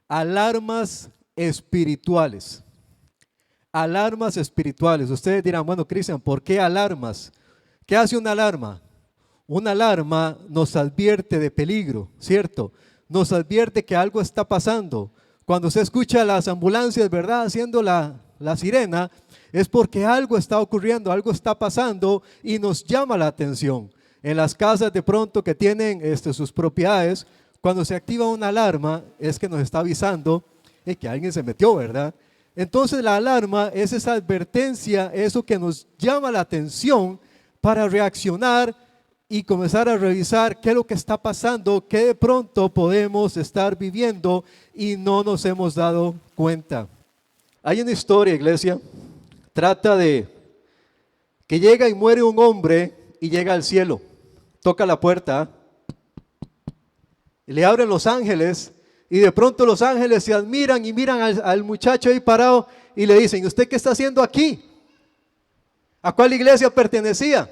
Alarmas espirituales. Alarmas espirituales. Ustedes dirán, bueno, Cristian, ¿por qué alarmas? ¿Qué hace una alarma? Una alarma nos advierte de peligro, ¿cierto? Nos advierte que algo está pasando. Cuando se escucha las ambulancias, ¿verdad?, haciendo la sirena, es porque algo está ocurriendo, algo está pasando y nos llama la atención. En las casas de pronto que tienen sus propiedades, cuando se activa una alarma, es que nos está avisando de que alguien se metió, ¿verdad? Entonces la alarma es esa advertencia, eso que nos llama la atención para reaccionar y comenzar a revisar qué es lo que está pasando, qué de pronto podemos estar viviendo y no nos hemos dado cuenta. Hay una historia, iglesia, trata de que llega y muere un hombre y llega al cielo, toca la puerta, le abren los ángeles y de pronto los ángeles se admiran y miran al muchacho ahí parado y le dicen, ¿usted qué está haciendo aquí? ¿A cuál iglesia pertenecía?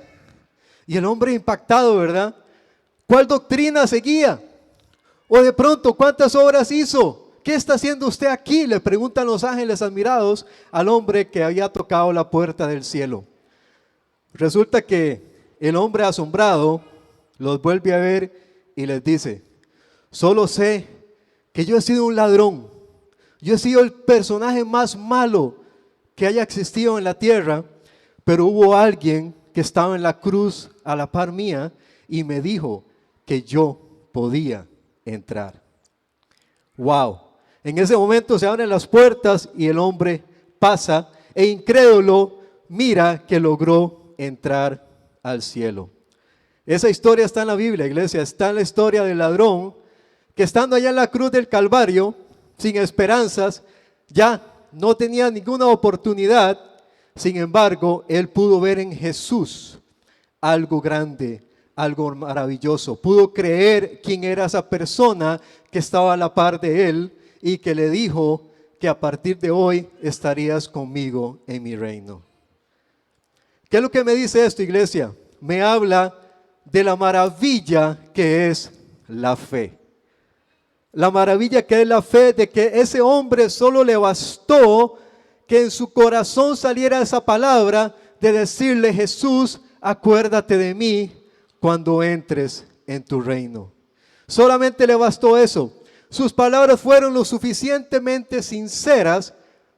Y el hombre impactado, ¿verdad? ¿Cuál doctrina seguía? O de pronto, ¿cuántas obras hizo? ¿Qué está haciendo usted aquí? Le preguntan los ángeles admirados al hombre que había tocado la puerta del cielo. Resulta que el hombre asombrado los vuelve a ver y les dice, solo sé que yo he sido un ladrón, yo he sido el personaje más malo que haya existido en la tierra, pero hubo alguien que estaba en la cruz a la par mía y me dijo que yo podía entrar. Wow. En ese momento se abren las puertas y el hombre pasa e incrédulo mira que logró entrar al cielo. Esa historia está en la Biblia, iglesia, está en la historia del ladrón que estando allá en la cruz del Calvario, sin esperanzas, ya no tenía ninguna oportunidad. Sin embargo, él pudo ver en Jesús algo grande, algo maravilloso. Pudo creer quién era esa persona que estaba a la par de él y que le dijo que a partir de hoy estarías conmigo en mi reino. ¿Qué es lo que me dice esto, iglesia? Me habla de la maravilla que es la fe. La maravilla que es la fe de que ese hombre solo le bastó que en su corazón saliera esa palabra de decirle, Jesús, acuérdate de mí cuando entres en tu reino. Solamente le bastó eso. Sus palabras fueron lo suficientemente sinceras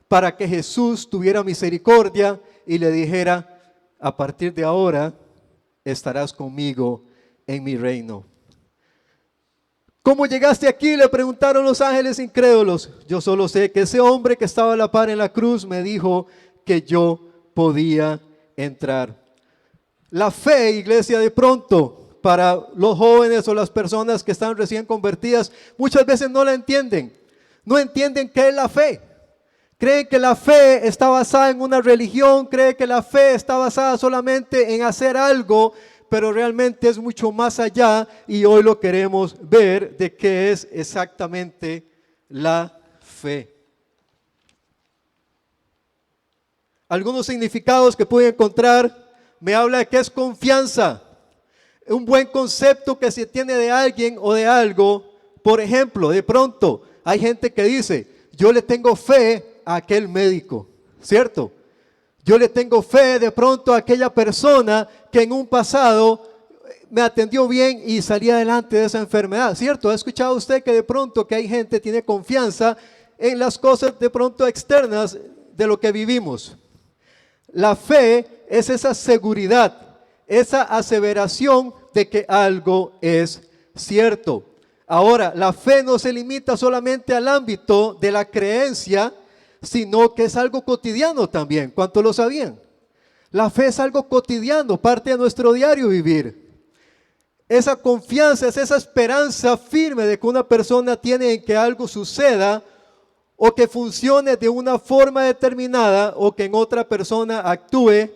para que Jesús tuviera misericordia y le dijera, a partir de ahora estarás conmigo en mi reino. ¿Cómo llegaste aquí?, le preguntaron los ángeles incrédulos. Yo solo sé que ese hombre que estaba a la par en la cruz me dijo que yo podía entrar. La fe, iglesia, de pronto, para los jóvenes o las personas que están recién convertidas, muchas veces no la entienden. No entienden qué es la fe. Creen que la fe está basada en una religión, creen que la fe está basada solamente en hacer algo, pero realmente es mucho más allá y hoy lo queremos ver de qué es exactamente la fe. Algunos significados que pude encontrar me habla de que es confianza, un buen concepto que se tiene de alguien o de algo. Por ejemplo, de pronto hay gente que dice, yo le tengo fe a aquel médico, ¿cierto? Yo le tengo fe de pronto a aquella persona que en un pasado me atendió bien y salí adelante de esa enfermedad, ¿cierto? ¿Ha escuchado usted que de pronto que hay gente que tiene confianza en las cosas de pronto externas de lo que vivimos? La fe es esa seguridad, esa aseveración de que algo es cierto. Ahora, la fe no se limita solamente al ámbito de la creencia, sino que es algo cotidiano también. ¿Cuántos lo sabían? La fe es algo cotidiano, parte de nuestro diario vivir. Esa confianza es esa esperanza firme de que una persona tiene en que algo suceda o que funcione de una forma determinada o que en otra persona actúe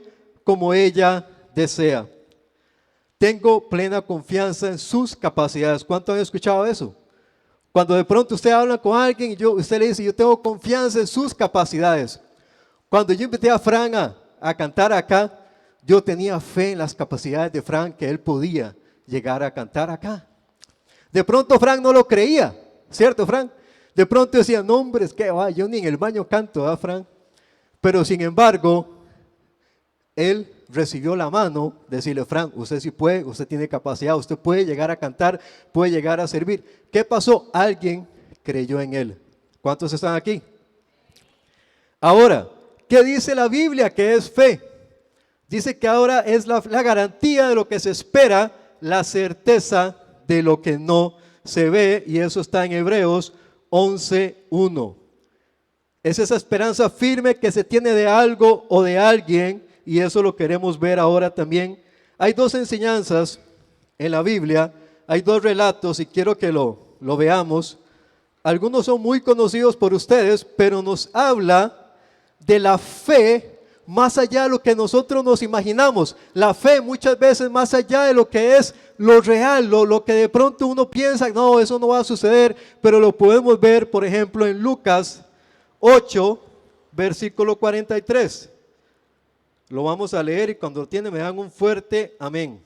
como ella desea. Tengo plena confianza en sus capacidades. ¿Cuántos han escuchado eso? Cuando de pronto usted habla con alguien y usted le dice, yo tengo confianza en sus capacidades. Cuando yo invité a Fran a cantar acá, yo tenía fe en las capacidades de Fran, que él podía llegar a cantar acá. De pronto Fran no lo creía, ¿cierto, Fran? De pronto decía, no hombre, es que va, yo ni en el baño canto, ¿verdad, Fran? Pero sin embargo, él recibió la mano, decirle, Fran, usted sí puede, usted tiene capacidad, usted puede llegar a cantar, puede llegar a servir. ¿Qué pasó? Alguien creyó en él. ¿Cuántos están aquí? Ahora, ¿qué dice la Biblia que es fe? Dice que ahora es la garantía de lo que se espera, la certeza de lo que no se ve, y eso está en Hebreos 11:1. Es esa esperanza firme que se tiene de algo o de alguien, y eso lo queremos ver ahora también. Hay dos enseñanzas en la Biblia, hay dos relatos y quiero que lo veamos. Algunos son muy conocidos por ustedes, pero nos habla de la fe más allá de lo que nosotros nos imaginamos. La fe muchas veces más allá de lo que es lo real, lo que de pronto uno piensa, no, eso no va a suceder, pero lo podemos ver, por ejemplo, en Lucas 8, versículo 43. Lo vamos a leer y cuando lo tienen me dan un fuerte amén.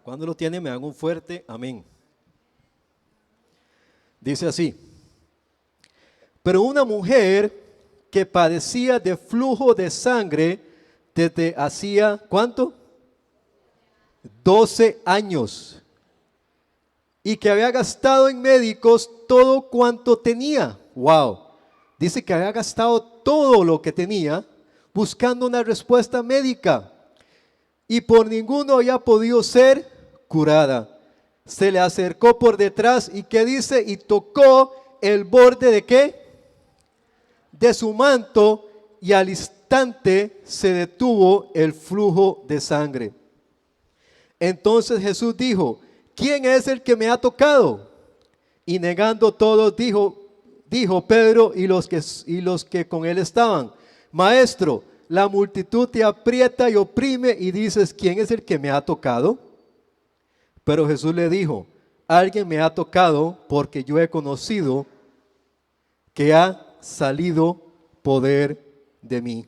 Cuando lo tienen me dan un fuerte amén. Dice así: pero una mujer que padecía de flujo de sangre desde hacía, ¿cuánto? 12 años, y que había gastado en médicos todo cuanto tenía. Wow, dice que había gastado todo lo que tenía buscando una respuesta médica, y por ninguno había podido ser curada. Se le acercó por detrás y ¿qué dice? Y tocó el borde de ¿qué? De su manto, y al instante se detuvo el flujo de sangre. Entonces Jesús dijo: ¿quién es el que me ha tocado? Y negando todos dijo Pedro y los que con él estaban: Maestro, la multitud te aprieta y oprime y dices, ¿quién es el que me ha tocado? Pero Jesús le dijo: alguien me ha tocado, porque yo he conocido que ha salido poder de mí.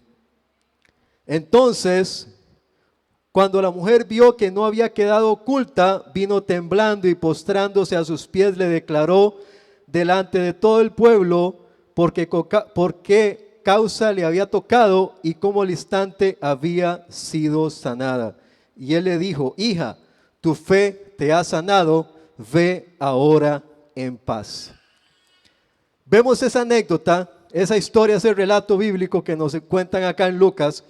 Entonces, cuando la mujer vio que no había quedado oculta, vino temblando y postrándose a sus pies le declaró delante de todo el pueblo por qué causa le había tocado y cómo al instante había sido sanada. Y él le dijo: hija, tu fe te ha sanado, ve ahora en paz. Vemos esa anécdota, esa historia, ese relato bíblico que nos cuentan acá en Lucas,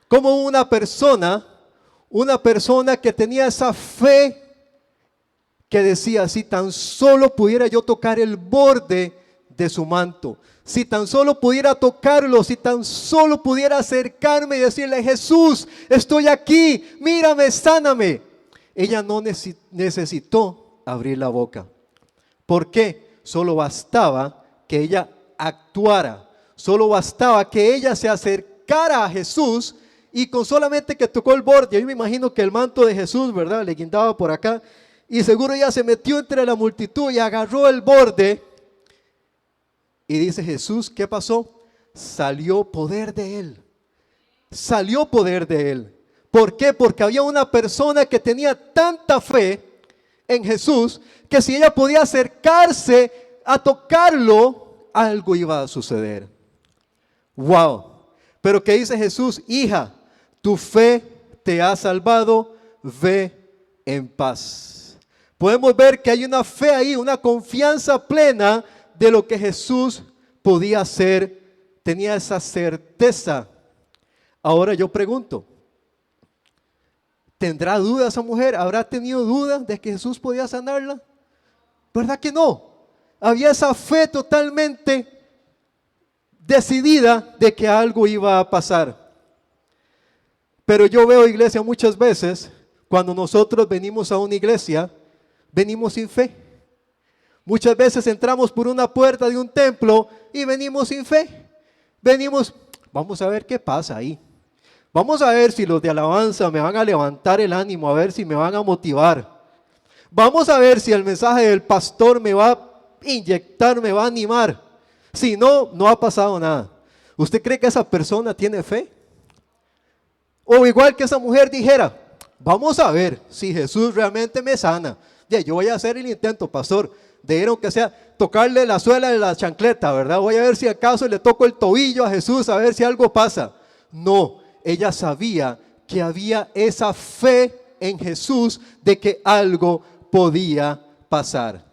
como una persona que tenía esa fe que decía: si tan solo pudiera yo tocar el borde de su manto, si tan solo pudiera tocarlo, si tan solo pudiera acercarme y decirle: Jesús, estoy aquí, mírame, sáname. Ella no necesitó abrir la boca. ¿Por qué? Solo bastaba que ella actuara, solo bastaba que ella se acercara a Jesús, y con solamente que tocó el borde, yo me imagino que el manto de Jesús, ¿verdad?, le guindaba por acá, y seguro ella se metió entre la multitud y agarró el borde, y dice Jesús, ¿qué pasó? Salió poder de él, salió poder de él. ¿Por qué? Porque había una persona que tenía tanta fe en Jesús, que si ella podía acercarse a tocarlo, algo iba a suceder. Wow. Pero ¿qué dice Jesús? Hija, tu fe te ha salvado, ve en paz. Podemos ver que hay una fe ahí, una confianza plena de lo que Jesús podía hacer. Tenía esa certeza. Ahora yo pregunto, ¿tendrá duda esa mujer? ¿Habrá tenido duda de que Jesús podía sanarla? ¿Verdad que no? Había esa fe totalmente decidida de que algo iba a pasar. Pero yo veo, iglesia, muchas veces cuando nosotros venimos a una iglesia, venimos sin fe. Muchas veces entramos por una puerta de un templo y venimos sin fe. Venimos, vamos a ver qué pasa ahí. Vamos a ver si los de alabanza me van a levantar el ánimo, a ver si me van a motivar. Vamos a ver si el mensaje del pastor me va a inyectar, me va a animar. Si no, no ha pasado nada. ¿Usted cree que esa persona tiene fe? O igual que esa mujer dijera, vamos a ver si Jesús realmente me sana. Ya, yo voy a hacer el intento, pastor, de ir aunque sea tocarle la suela de la chancleta, ¿verdad? Voy a ver si acaso le toco el tobillo a Jesús, a ver si algo pasa. No, ella sabía que había esa fe en Jesús de que algo podía pasar.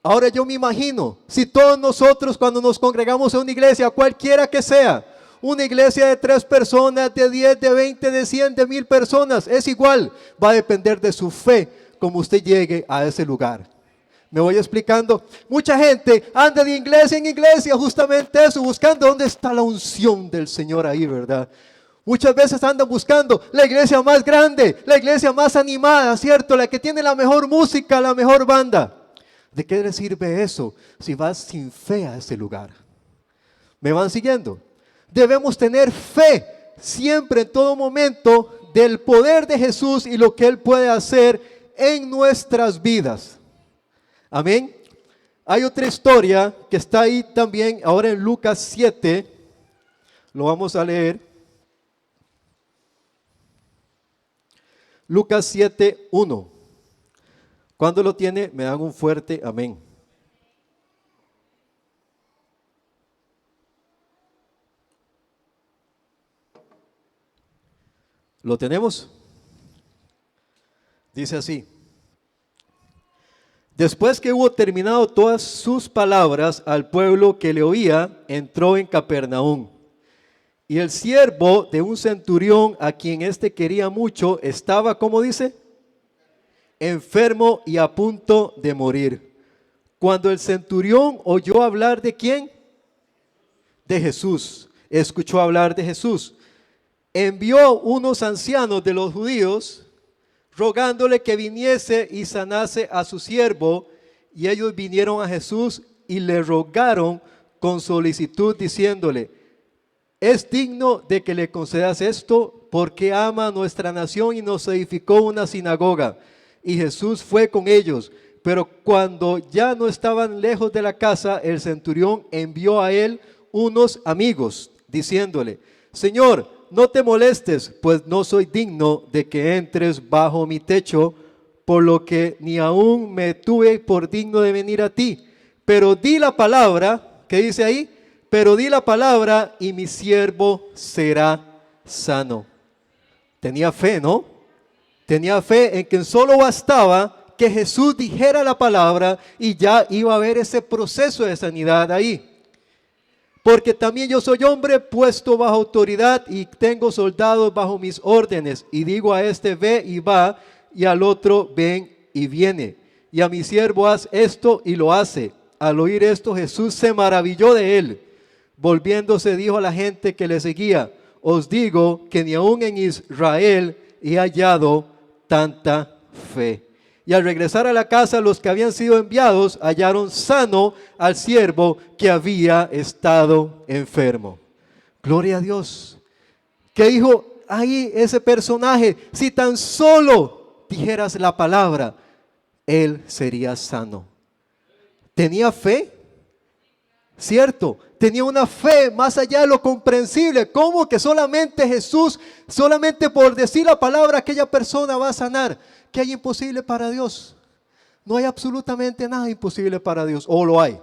Ahora yo me imagino, si todos nosotros cuando nos congregamos en una iglesia, cualquiera que sea, una iglesia de 3 personas, de 10, de 20, de 100, de 1000 personas, es igual, va a depender de su fe como usted llegue a ese lugar. ¿Me voy explicando? Mucha gente anda de iglesia en iglesia, justamente eso, buscando dónde está la unción del Señor ahí, ¿verdad? Muchas veces andan buscando la iglesia más grande, la iglesia más animada, ¿cierto? La que tiene la mejor música, la mejor banda. ¿De qué le sirve eso si vas sin fe a ese lugar? ¿Me van siguiendo? Debemos tener fe siempre, en todo momento, del poder de Jesús y lo que Él puede hacer en nuestras vidas. Amén. Hay otra historia que está ahí también, ahora en Lucas 7, lo vamos a leer. Lucas 7, 1. Cuando lo tiene, me dan un fuerte amén. ¿Lo tenemos? Dice así. Después que hubo terminado todas sus palabras al pueblo que le oía, entró en Capernaum. Y el siervo de un centurión a quien éste quería mucho estaba, ¿cómo dice? Enfermo y a punto de morir. Cuando el centurión oyó hablar de ¿quién? De Jesús. Escuchó hablar de Jesús. Envió unos ancianos de los judíos rogándole que viniese y sanase a su siervo, y ellos vinieron a Jesús y le rogaron con solicitud diciéndole: es digno de que le concedas esto, porque ama a nuestra nación y nos edificó una sinagoga. Y Jesús fue con ellos, pero cuando ya no estaban lejos de la casa, el centurión envió a él unos amigos diciéndole: Señor, no te molestes, pues no soy digno de que entres bajo mi techo, por lo que ni aún me tuve por digno de venir a ti. Pero di la palabra, ¿qué dice ahí? Pero di la palabra y mi siervo será sano. Tenía fe, ¿no? Tenía fe en que solo bastaba que Jesús dijera la palabra y ya iba a haber ese proceso de sanidad ahí. Porque también yo soy hombre puesto bajo autoridad y tengo soldados bajo mis órdenes. Y digo a este ve y va, y al otro ven y viene. Y a mi siervo haz esto y lo hace. Al oír esto Jesús se maravilló de él. Volviéndose dijo a la gente que le seguía: os digo que ni aun en Israel he hallado tanta fe. Y al regresar a la casa, los que habían sido enviados hallaron sano al siervo que había estado enfermo. Gloria a Dios. ¿Qué dijo ahí ese personaje? Si tan solo dijeras la palabra, él sería sano. ¿Tenía fe? ¿Cierto? Tenía una fe más allá de lo comprensible. ¿Cómo que solamente Jesús, solamente por decir la palabra, aquella persona va a sanar? ¿Qué hay imposible para Dios? No hay absolutamente nada imposible para Dios. ¿O lo hay?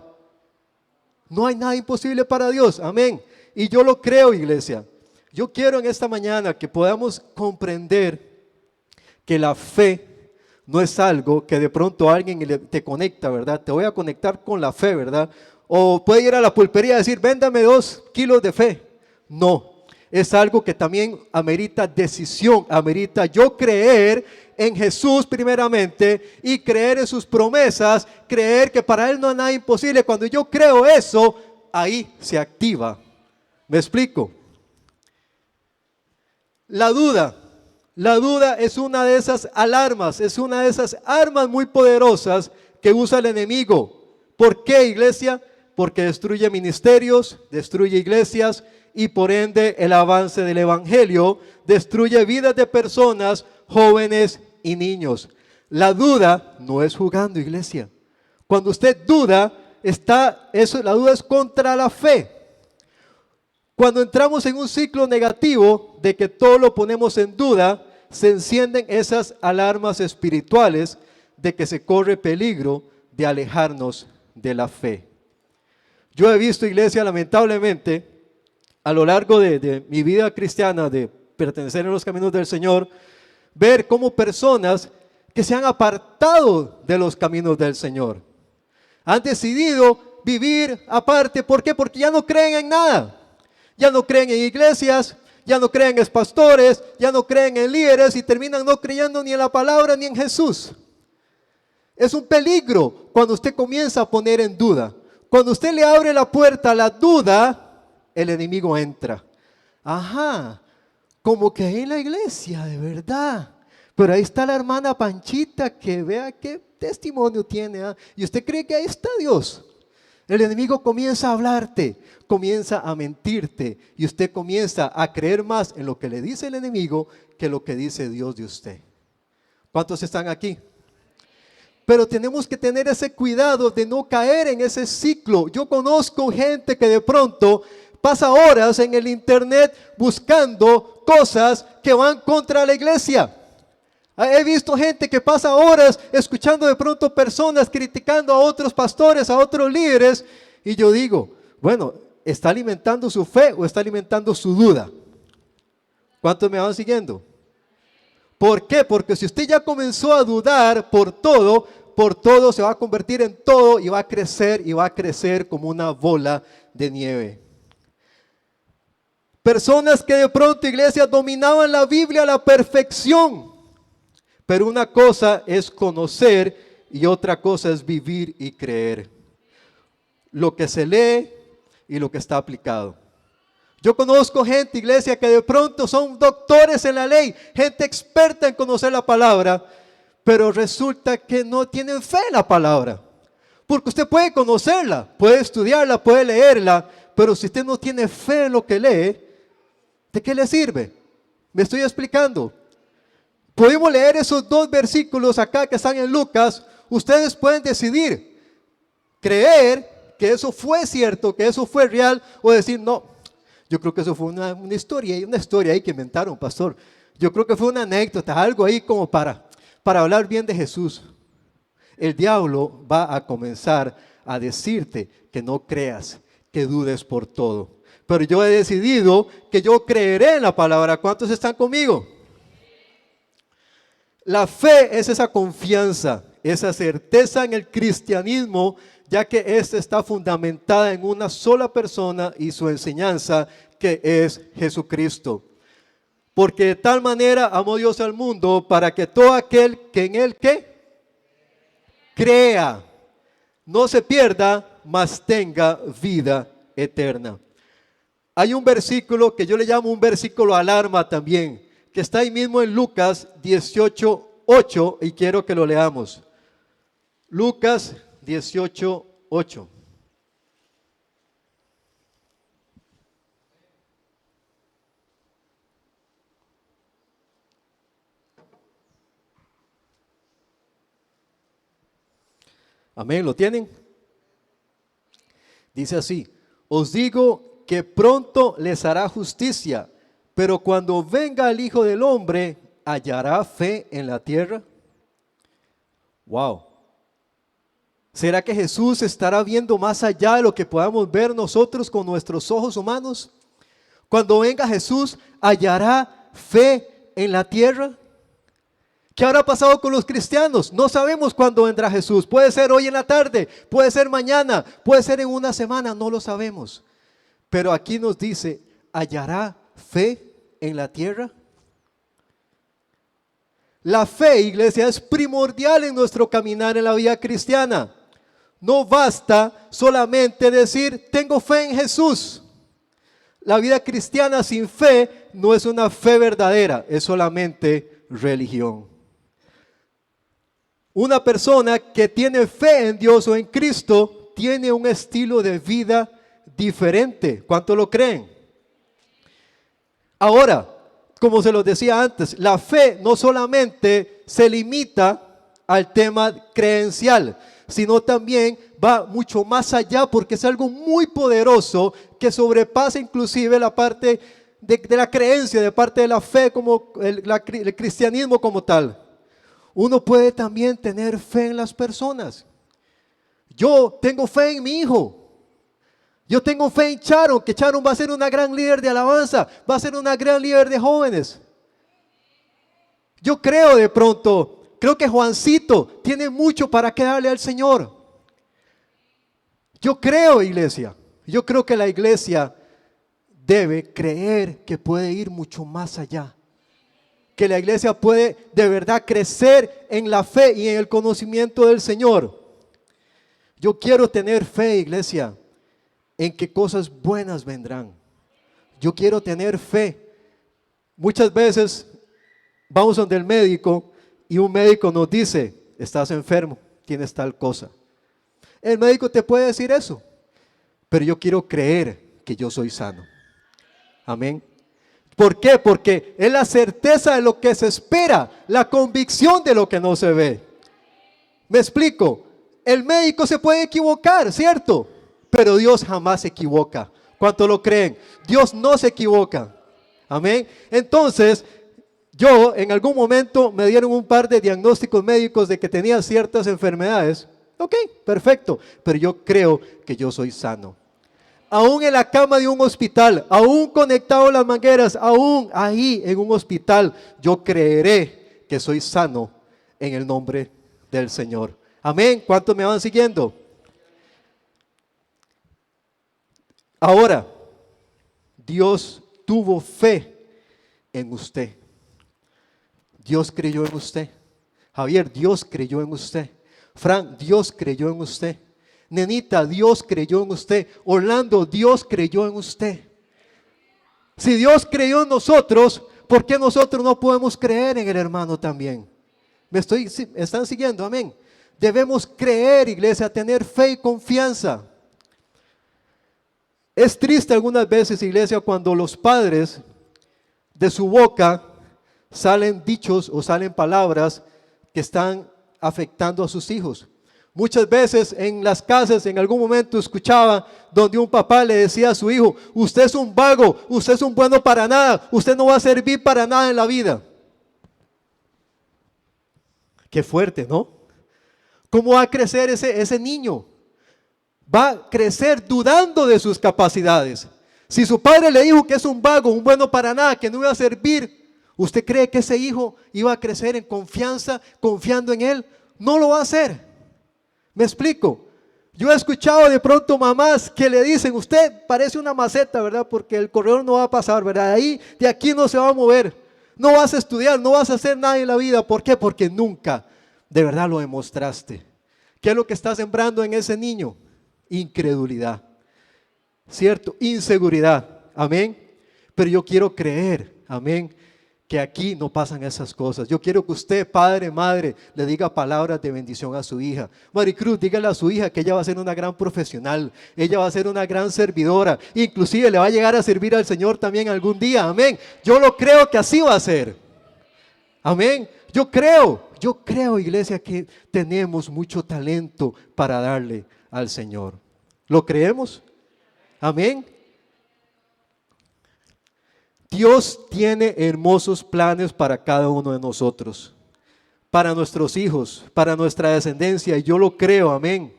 No hay nada imposible para Dios. Amén. Y yo lo creo, iglesia. Yo quiero en esta mañana que podamos comprender que la fe no es algo que de pronto alguien te conecta, ¿verdad? Te voy a conectar con la fe, ¿verdad? O puede ir a la pulpería y decir: véndame 2 kilos de fe. No, es algo que también amerita decisión, amerita yo creer en Jesús primeramente y creer en sus promesas, creer que para Él no hay nada imposible. Cuando yo creo eso, ahí se activa. ¿Me explico? La duda es una de esas alarmas, es una de esas armas muy poderosas que usa el enemigo. ¿Por qué, iglesia? Porque destruye ministerios, destruye iglesias y por ende el avance del evangelio destruye vidas de personas, jóvenes y niños. La duda no es jugando, iglesia. Cuando usted duda, la duda es contra la fe. Cuando entramos en un ciclo negativo de que todo lo ponemos en duda, se encienden esas alarmas espirituales de que se corre peligro de alejarnos de la fe. Yo he visto, iglesia, lamentablemente, a lo largo de mi vida cristiana, de pertenecer a los caminos del Señor, ver cómo personas que se han apartado de los caminos del Señor han decidido vivir aparte. ¿Por qué? Porque ya no creen en nada. Ya no creen en iglesias, ya no creen en pastores, ya no creen en líderes y terminan no creyendo ni en la palabra ni en Jesús. Es un peligro cuando usted comienza a poner en duda. Cuando usted le abre la puerta a la duda, el enemigo entra. Ajá, como que ahí en la iglesia, de verdad. Pero ahí está la hermana Panchita, que vea qué testimonio tiene. Y usted cree que ahí está Dios. El enemigo comienza a hablarte, comienza a mentirte y usted comienza a creer más en lo que le dice el enemigo que lo que dice Dios de usted. ¿Cuántos están aquí? Pero tenemos que tener ese cuidado de no caer en ese ciclo. Yo conozco gente que de pronto pasa horas en el internet buscando cosas que van contra la iglesia. He visto gente que pasa horas escuchando de pronto personas criticando a otros pastores, a otros líderes. Y yo digo, bueno, ¿está alimentando su fe o está alimentando su duda? ¿Cuántos me van siguiendo? ¿Por qué? Porque si usted ya comenzó a dudar por todo se va a convertir en todo y va a crecer como una bola de nieve. Personas que de pronto, iglesia, dominaban la Biblia a la perfección. Pero una cosa es conocer y otra cosa es vivir y creer. Lo que se lee y lo que está aplicado. Yo conozco gente, iglesia, que de pronto son doctores en la ley, gente experta en conocer la palabra, pero resulta que no tienen fe en la palabra. Porque usted puede conocerla, puede estudiarla, puede leerla, pero si usted no tiene fe en lo que lee, ¿de qué le sirve? ¿Me estoy explicando? Podemos leer esos dos versículos acá que están en Lucas. Ustedes pueden decidir creer que eso fue cierto, que eso fue real, o decir, no, yo creo que eso fue una historia ahí que inventaron, pastor. Yo creo que fue una anécdota, algo ahí como para hablar bien de Jesús. El diablo va a comenzar a decirte que no creas, que dudes por todo. Pero yo he decidido que yo creeré en la palabra. ¿Cuántos están conmigo? La fe es esa confianza, esa certeza en el cristianismo, ya que ésta está fundamentada en una sola persona y su enseñanza, que es Jesucristo. Porque de tal manera amó Dios al mundo para que todo aquel que en él crea, no se pierda, mas tenga vida eterna. Hay un versículo que yo le llamo un versículo alarma también, que está ahí mismo en Lucas 18:8 y quiero que lo leamos. Lucas 18:8. Amén, ¿lo tienen? Dice así: os digo que pronto les hará justicia, pero cuando venga el Hijo del Hombre, ¿hallará fe en la tierra? Wow. ¿Será que Jesús estará viendo más allá de lo que podamos ver nosotros con nuestros ojos humanos? Cuando venga Jesús, ¿hallará fe en la tierra? ¿Qué habrá pasado con los cristianos? No sabemos cuándo vendrá Jesús. Puede ser hoy en la tarde, puede ser mañana, puede ser en una semana, no lo sabemos. Pero aquí nos dice, ¿hallará fe en la tierra? La fe, iglesia, es primordial en nuestro caminar en la vida cristiana. No basta solamente decir, tengo fe en Jesús. La vida cristiana sin fe no es una fe verdadera, es solamente religión. Una persona que tiene fe en Dios o en Cristo tiene un estilo de vida diferente. ¿Cuánto lo creen? Ahora, como se los decía antes, la fe no solamente se limita al tema creencial, sino también va mucho más allá porque es algo muy poderoso que sobrepasa inclusive la parte de la creencia, de parte de la fe, como el cristianismo como tal. Uno puede también tener fe en las personas. Yo tengo fe en mi hijo. Yo tengo fe en Charon, que Charon va a ser una gran líder de alabanza, va a ser una gran líder de jóvenes. Yo creo de pronto, creo que Juancito tiene mucho para que darle al Señor. Yo creo, iglesia, yo creo que la iglesia debe creer que puede ir mucho más allá. Que la iglesia puede de verdad crecer en la fe y en el conocimiento del Señor. Yo quiero tener fe, iglesia, en que cosas buenas vendrán. Yo quiero tener fe. Muchas veces vamos donde el médico y un médico nos dice, estás enfermo, tienes tal cosa. El médico te puede decir eso, pero yo quiero creer que yo soy sano. Amén. ¿Por qué? Porque es la certeza de lo que se espera, la convicción de lo que no se ve. ¿Me explico? El médico se puede equivocar, ¿cierto? Pero Dios jamás se equivoca. ¿Cuánto lo creen? Dios no se equivoca. Amén. Entonces, yo en algún momento me dieron un par de diagnósticos médicos de que tenía ciertas enfermedades. Ok, perfecto. Pero yo creo que yo soy sano. Aún en la cama de un hospital, aún conectado a las mangueras, aún ahí en un hospital, yo creeré que soy sano en el nombre del Señor. Amén. ¿Cuántos me van siguiendo? Ahora, Dios tuvo fe en usted. Dios creyó en usted. Javier, Dios creyó en usted. Frank, Dios creyó en usted. Nenita, Dios creyó en usted. Orlando, Dios creyó en usted. Si Dios creyó en nosotros, ¿por qué nosotros no podemos creer en el hermano también? ¿Me están siguiendo? Amén. Debemos creer, iglesia, tener fe y confianza. Es triste algunas veces, iglesia, cuando los padres de su boca salen dichos o salen palabras que están afectando a sus hijos. Muchas veces en las casas, en algún momento escuchaba donde un papá le decía a su hijo, usted es un vago, usted es un bueno para nada, usted no va a servir para nada en la vida. Qué fuerte, ¿no? ¿Cómo va a crecer ese niño? Va a crecer dudando de sus capacidades. Si su padre le dijo que es un vago, un bueno para nada, que no iba a servir, ¿usted cree que ese hijo iba a crecer en confianza, confiando en él? No lo va a hacer. ¿Me explico? Yo he escuchado de pronto mamás que le dicen, usted parece una maceta, ¿verdad? Porque el corredor no va a pasar, ¿verdad? De aquí no se va a mover. No vas a estudiar, no vas a hacer nada en la vida. ¿Por qué? Porque nunca de verdad lo demostraste. ¿Qué es lo que está sembrando en ese niño? Incredulidad, ¿cierto? Inseguridad, amén. Pero yo quiero creer, amén, que aquí no pasan esas cosas. Yo quiero que usted, padre, madre, le diga palabras de bendición a su hija. Maricruz, dígale a su hija que ella va a ser una gran profesional, ella va a ser una gran servidora, inclusive le va a llegar a servir al Señor también algún día, amén. Yo lo creo que así va a ser, amén. Yo creo, iglesia, que tenemos mucho talento para darle al Señor. ¿Lo creemos? Amén. Dios tiene hermosos planes para cada uno de nosotros, para nuestros hijos, para nuestra descendencia, y yo lo creo, amén.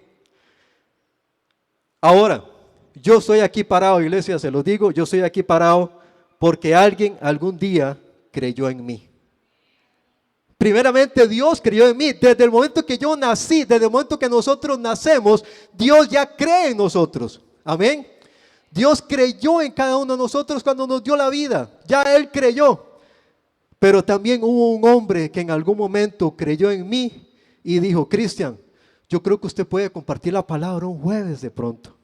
Ahora, yo estoy aquí parado, iglesia, se lo digo, yo estoy aquí parado porque alguien algún día creyó en mí. Primeramente Dios creyó en mí. Desde el momento que yo nací, desde el momento que nosotros nacemos, Dios ya cree en nosotros. Amén. Dios creyó en cada uno de nosotros cuando nos dio la vida. Ya Él creyó. Pero también hubo un hombre que en algún momento creyó en mí y dijo, Cristian, yo creo que usted puede compartir la palabra un jueves de pronto.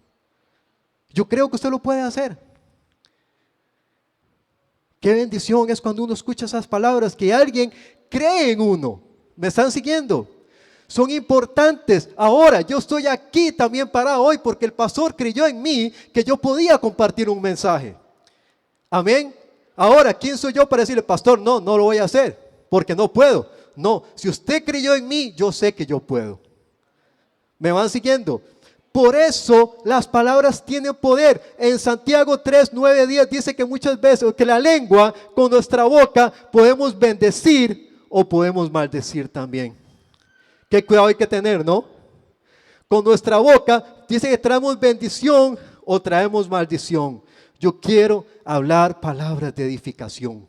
Yo creo que usted lo puede hacer. Qué bendición es cuando uno escucha esas palabras, que alguien cree en uno. ¿Me están siguiendo? Son importantes. Ahora yo estoy aquí también parado hoy porque el pastor creyó en mí que yo podía compartir un mensaje. Amén. Ahora, ¿quién soy yo para decirle, pastor, no, no lo voy a hacer, porque no puedo? No, si usted creyó en mí, yo sé que yo puedo. ¿Me van siguiendo? Por eso las palabras tienen poder. En Santiago 3, 9, 10 dice que muchas veces, que la lengua, con nuestra boca, podemos bendecir o podemos maldecir también. Qué cuidado hay que tener, ¿no? Con nuestra boca, dice que traemos bendición o traemos maldición. Yo quiero hablar palabras de edificación.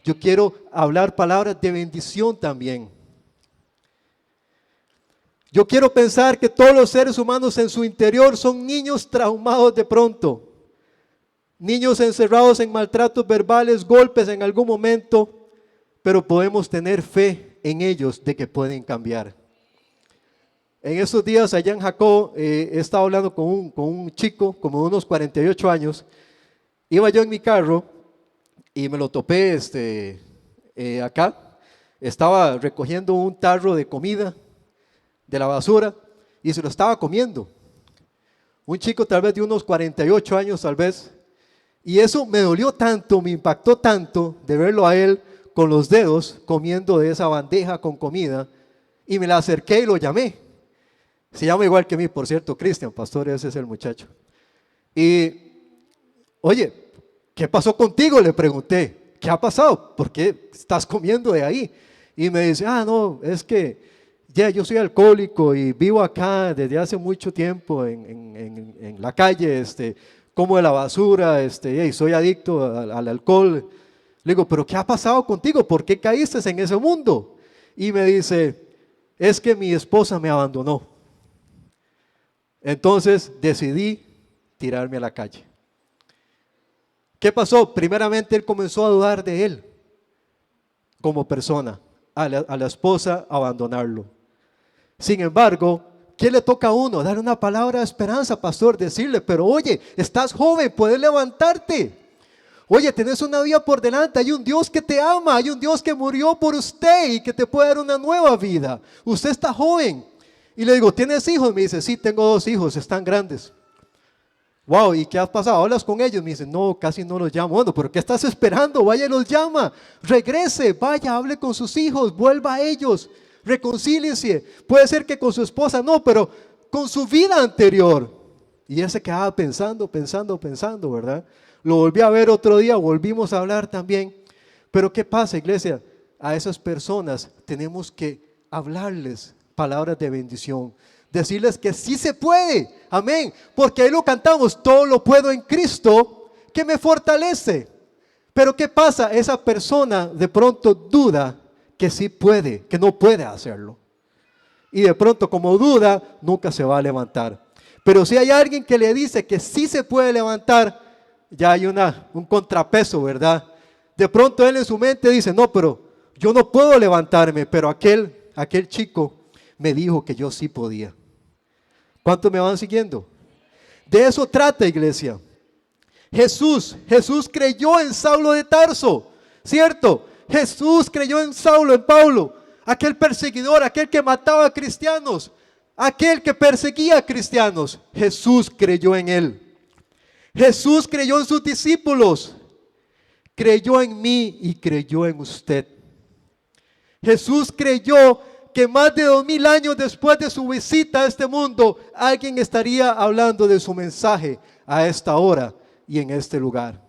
Yo quiero hablar palabras de bendición también. Yo quiero pensar que todos los seres humanos en su interior son niños traumados de pronto. Niños encerrados en maltratos verbales, golpes en algún momento, pero podemos tener fe en ellos de que pueden cambiar. En esos días allá en Jacó, he estado hablando con un chico como de unos 48 años. Iba yo en mi carro y me lo topé acá. Estaba recogiendo un tarro de comida de la basura y se lo estaba comiendo. Un chico tal vez de unos 48 años tal vez. Y eso me dolió tanto, me impactó tanto de verlo a él con los dedos comiendo de esa bandeja con comida. Y me la acerqué y lo llamé. Se llama igual que mí, por cierto, Cristian, pastor, ese es el muchacho. Y, oye, ¿qué pasó contigo? Le pregunté, ¿qué ha pasado? ¿Por qué estás comiendo de ahí? Y me dice, no, es que ya yo soy alcohólico y vivo acá desde hace mucho tiempo en la calle, como de la basura, y soy adicto al alcohol. Le digo, ¿pero qué ha pasado contigo? ¿Por qué caíste en ese mundo? Y me dice, es que mi esposa me abandonó. Entonces decidí tirarme a la calle. ¿Qué pasó? Primeramente él comenzó a dudar de él como persona, a la esposa abandonarlo. Sin embargo, ¿qué le toca a uno? Dar una palabra de esperanza, pastor, decirle, pero oye, estás joven, puedes levantarte. Oye, tenés una vida por delante, hay un Dios que te ama, hay un Dios que murió por usted y que te puede dar una nueva vida. Usted está joven. Y le digo, ¿tienes hijos? Me dice, sí, tengo 2 hijos, están grandes. Wow, ¿y qué has pasado? ¿Hablas con ellos? Me dice, no, casi no los llamo. Bueno, ¿pero qué estás esperando? Vaya y los llama. Regrese, vaya, hable con sus hijos, vuelva a ellos, reconcíliese. Puede ser que con su esposa no, pero con su vida anterior. Y él se quedaba pensando, ¿verdad? Lo volví a ver otro día, volvimos a hablar también. Pero ¿qué pasa, iglesia? A esas personas tenemos que hablarles palabras de bendición, decirles que sí se puede, amén, porque ahí lo cantamos, todo lo puedo en Cristo que me fortalece. Pero ¿qué pasa? Esa persona de pronto duda que sí puede, que no puede hacerlo, y de pronto como duda nunca se va a levantar. Pero si hay alguien que le dice que sí se puede levantar, ya hay un contrapeso, ¿verdad? De pronto él en su mente dice, no, pero yo no puedo levantarme, pero aquel chico me dijo que yo sí podía. ¿Cuántos me van siguiendo? De eso trata, iglesia. Jesús creyó en Saulo de Tarso, ¿cierto? Jesús creyó en Saulo, en Pablo, aquel perseguidor, aquel que mataba a cristianos, aquel que perseguía a cristianos. Jesús creyó en él. Jesús creyó en sus discípulos, creyó en mí y creyó en usted. Jesús creyó que más de 2000 años después de su visita a este mundo, alguien estaría hablando de su mensaje a esta hora y en este lugar.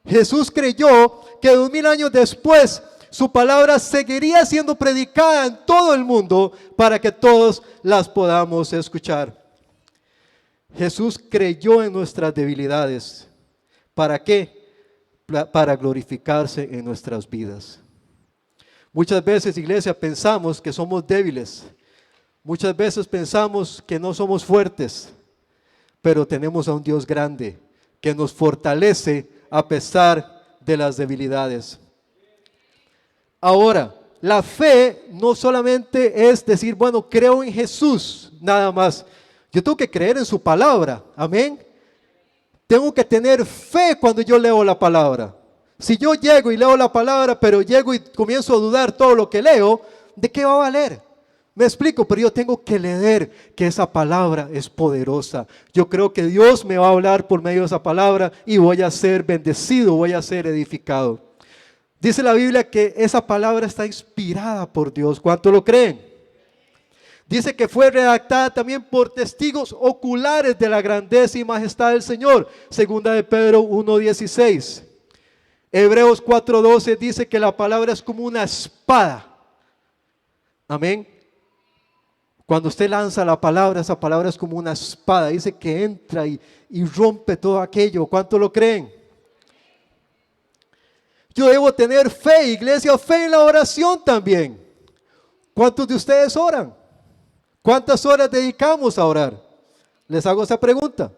Jesús creyó que 2000 años después su palabra seguiría siendo predicada en todo el mundo para que todos las podamos escuchar. Jesús creyó en nuestras debilidades. ¿Para qué? Para glorificarse en nuestras vidas. Muchas veces, iglesia, pensamos que somos débiles. Muchas veces pensamos que no somos fuertes, pero tenemos a un Dios grande que nos fortalece a pesar de las debilidades. Ahora, la fe no solamente es decir, bueno, creo en Jesús, nada más. Yo tengo que creer en su palabra, amén. Tengo que tener fe cuando yo leo la palabra. Si yo llego y leo la palabra, pero llego y comienzo a dudar todo lo que leo, ¿de qué va a valer? Me explico, pero yo tengo que leer que esa palabra es poderosa. Yo creo que Dios me va a hablar por medio de esa palabra y voy a ser bendecido, voy a ser edificado. Dice la Biblia que esa palabra está inspirada por Dios. ¿Cuánto lo creen? Dice que fue redactada también por testigos oculares de la grandeza y majestad del Señor. Segunda de Pedro 1:16. Hebreos 4:12 dice que la palabra es como una espada. Amén. Cuando usted lanza la palabra, esa palabra es como una espada. Dice que entra y rompe todo aquello. ¿Cuánto lo creen? Yo debo tener fe, iglesia, fe en la oración también. ¿Cuántos de ustedes oran? ¿Cuántas horas dedicamos a orar? Les hago esa pregunta.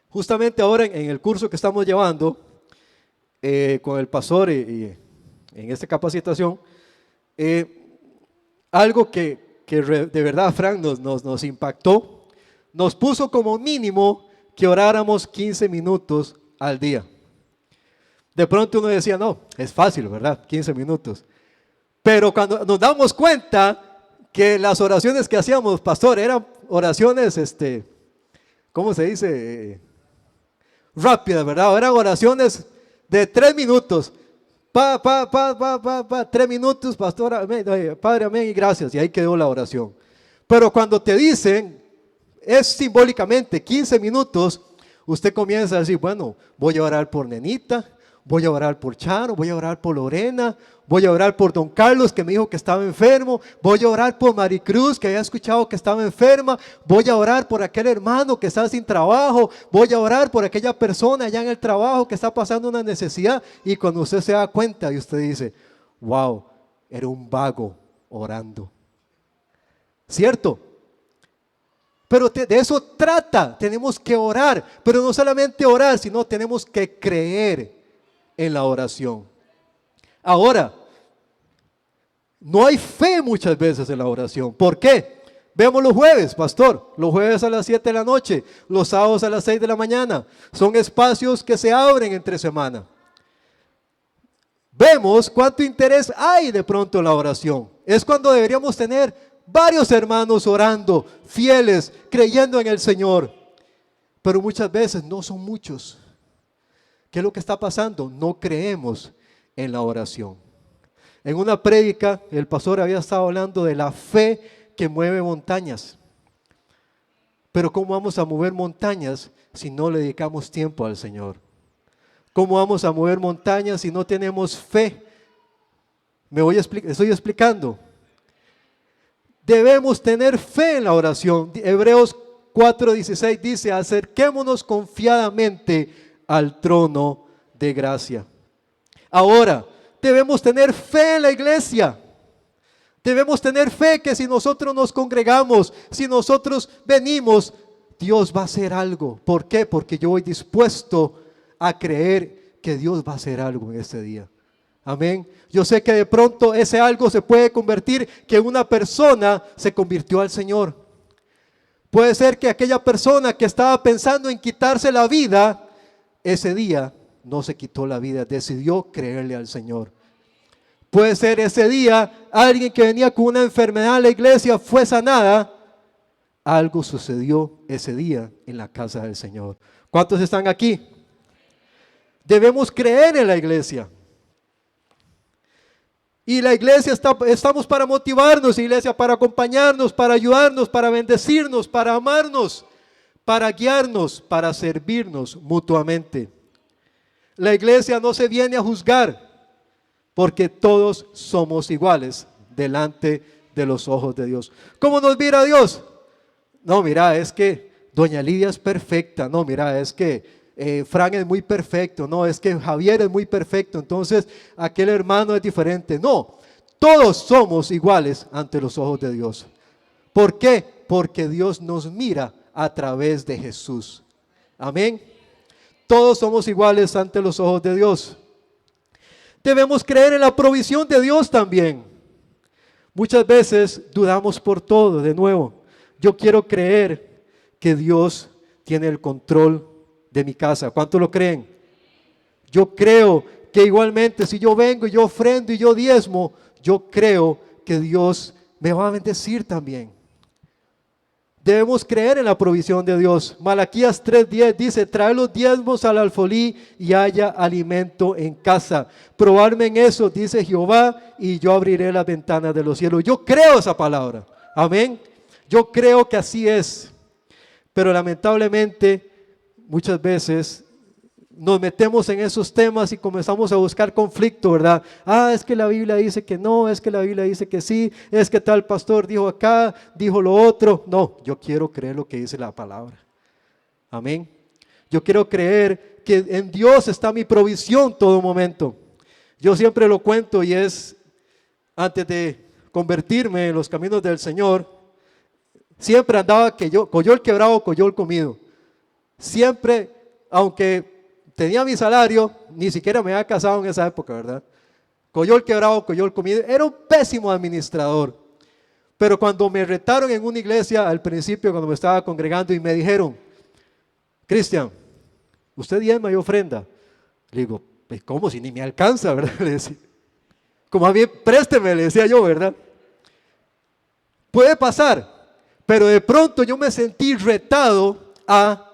Justamente ahora en el curso que estamos llevando con el pastor y en esta capacitación, algo que de verdad, Frank, nos impactó, nos puso como mínimo que oráramos 15 minutos al día. De pronto uno decía, no, es fácil, ¿verdad? 15 minutos. Pero cuando nos damos cuenta que las oraciones que hacíamos, pastor, eran oraciones, ¿cómo se dice? Rápidas, ¿verdad? Eran oraciones de 3 minutos. 3 minutos, pastor, amén, Padre, amén, y gracias. Y ahí quedó la oración. Pero cuando te dicen, es simbólicamente 15 minutos, usted comienza a decir, bueno, voy a orar por Nenita, voy a orar por Charo, voy a orar por Lorena, voy a orar por don Carlos que me dijo que estaba enfermo, voy a orar por Maricruz que había escuchado que estaba enferma, voy a orar por aquel hermano que está sin trabajo, voy a orar por aquella persona allá en el trabajo que está pasando una necesidad. Y cuando usted se da cuenta y usted dice, wow, era un vago orando, ¿cierto? Pero de eso trata, tenemos que orar, pero no solamente orar, sino tenemos que creer en la oración. Ahora, no hay fe muchas veces en la oración. ¿Por qué? Vemos los jueves, pastor, los jueves a las 7 de la noche, los sábados a las 6 de la mañana. Son espacios que se abren entre semana. Vemos cuánto interés hay de pronto en la oración. Es cuando deberíamos tener varios hermanos orando, fieles, creyendo en el Señor. Pero muchas veces no son muchos. ¿Qué es lo que está pasando? No creemos en la oración. En una prédica, el pastor había estado hablando de la fe que mueve montañas. Pero ¿cómo vamos a mover montañas si no le dedicamos tiempo al Señor? ¿Cómo vamos a mover montañas si no tenemos fe? Estoy explicando. Debemos tener fe en la oración. Hebreos 4:16 dice, acerquémonos confiadamente al trono de gracia. Ahora, debemos tener fe en la iglesia. Debemos tener fe que si nosotros nos congregamos, si nosotros venimos, Dios va a hacer algo. ¿Por qué? Porque yo voy dispuesto a creer que Dios va a hacer algo en este día. Amén. Yo sé que de pronto ese algo se puede convertir, que una persona se convirtió al Señor. Puede ser que aquella persona que estaba pensando en quitarse la vida, ese día no se quitó la vida, decidió creerle al Señor. Puede ser ese día alguien que venía con una enfermedad a la iglesia fue sanada. Algo sucedió ese día en la casa del Señor. ¿Cuántos están aquí? Debemos creer en la iglesia. Y la iglesia estamos para motivarnos, iglesia, para acompañarnos, para ayudarnos, para bendecirnos, para amarnos, para guiarnos, para servirnos mutuamente. La iglesia no se viene a juzgar, porque todos somos iguales delante de los ojos de Dios. ¿Cómo nos mira Dios? No, mira, es que doña Lidia es perfecta. No, mira, es que Frank es muy perfecto. No, es que Javier es muy perfecto. Entonces aquel hermano es diferente. No, todos somos iguales ante los ojos de Dios. ¿Por qué? Porque Dios nos mira a través de Jesús. Amén. Todos somos iguales ante los ojos de Dios. Debemos creer en la provisión de Dios también. Muchas veces dudamos por todo. De nuevo, yo quiero creer que Dios tiene el control de mi casa. ¿Cuántos lo creen? Yo creo que igualmente si yo vengo y yo ofrendo y yo diezmo, yo creo que Dios me va a bendecir también. Debemos creer en la provisión de Dios. Malaquías 3:10 dice: trae los diezmos al alfolí y haya alimento en casa. Probarme en eso, dice Jehová, y yo abriré las ventanas de los cielos. Yo creo esa palabra. Amén. Yo creo que así es. Pero lamentablemente muchas veces nos metemos en esos temas y comenzamos a buscar conflicto, ¿verdad? Es que la Biblia dice que no, es que la Biblia dice que sí, es que tal pastor dijo acá, dijo lo otro. No, yo quiero creer lo que dice la palabra. Amén. Yo quiero creer que en Dios está mi provisión todo momento. Yo siempre lo cuento y es, antes de convertirme en los caminos del Señor, siempre andaba coyol quebrado, coyol comido. Siempre, aunque tenía mi salario, ni siquiera me había casado en esa época, ¿verdad? Coyol quebrado, coyol comido. Era un pésimo administrador. Pero cuando me retaron en una iglesia al principio, cuando me estaba congregando y me dijeron: Cristian, usted diezma y ofrenda. Le digo: ¿cómo si ni me alcanza, verdad? Le decía. Como a mí, présteme, le decía yo, ¿verdad? Puede pasar, pero de pronto yo me sentí retado a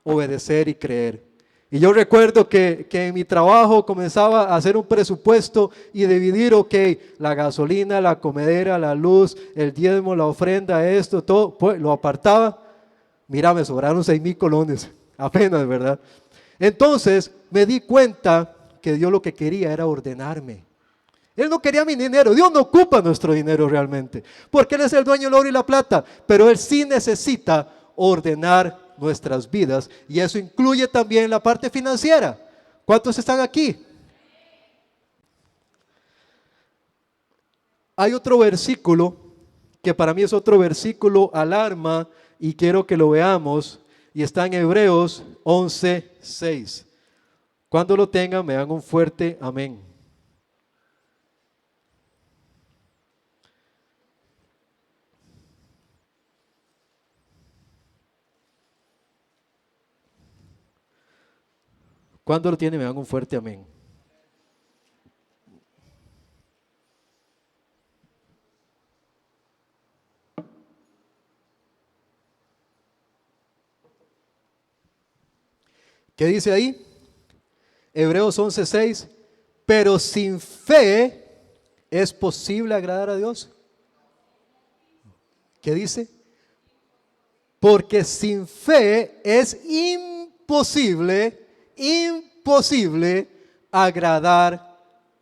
obedecer y creer. Y yo recuerdo que en mi trabajo comenzaba a hacer un presupuesto y dividir, la gasolina, la comedera, la luz, el diezmo, la ofrenda, esto, todo, pues lo apartaba. Mira, me sobraron 6,000 colones, apenas, ¿verdad? Entonces me di cuenta que Dios lo que quería era ordenarme. Él no quería mi dinero. Dios no ocupa nuestro dinero realmente, porque Él es el dueño del oro y la plata, pero Él sí necesita ordenar nuestras vidas, y eso incluye también la parte financiera. ¿Cuántos están aquí? Hay otro versículo que para mí es otro versículo alarma y quiero que lo veamos, y está en Hebreos 11:6. Cuando lo tengan me dan un fuerte amén. Cuando lo tienen me dan un fuerte amén. ¿Qué dice ahí? Hebreos 11:6. Pero sin fe es posible agradar a Dios. ¿Qué dice? Porque sin fe es imposible agradar